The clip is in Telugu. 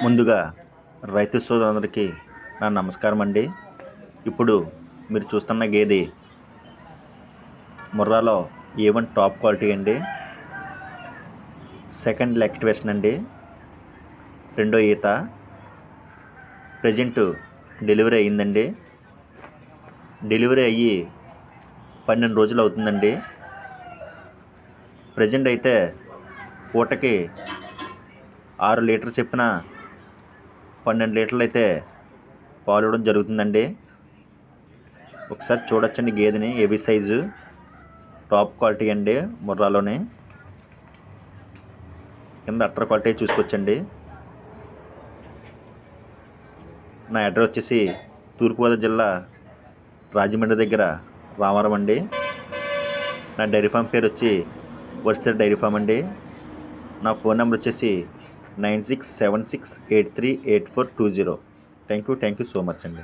ముందుగా రైతు సోదరులందరికీ నా నమస్కారం అండి. ఇప్పుడు మీరు చూస్తున్న గేదె ముర్రాలో A1 టాప్ క్వాలిటీ అండి. సెకండ్ యాక్టివేషన్ అండి, రెండో ఈత. ప్రజెంట్ డెలివరీ అయ్యిందండి. డెలివరీ అయ్యి 12 రోజులు అవుతుందండి. ప్రజెంట్ అయితే పూటకి 6 లీటర్ చెప్పిన 12 లీటర్లు అయితే పాలు ఇవ్వడం జరుగుతుందండి. ఒకసారి చూడొచ్చండి గేదెని. ఏబీ సైజు టాప్ క్వాలిటీ అండి. ముర్రాలోనే కింద అట్టర్ క్వాలిటీ చూసుకోవచ్చండి. నా అడ్రస్ వచ్చేసి తూర్పుగోదావరి జిల్లా రాజమండ్రి దగ్గర రామవరం అండి. నా డైరీ ఫామ్ పేరు వచ్చి వర్సిటీ డైరీ ఫామ్ అండి. నా ఫోన్ నెంబర్ వచ్చేసి 9676838420. థ్యాంక్ యూ సో మచ్ అండి.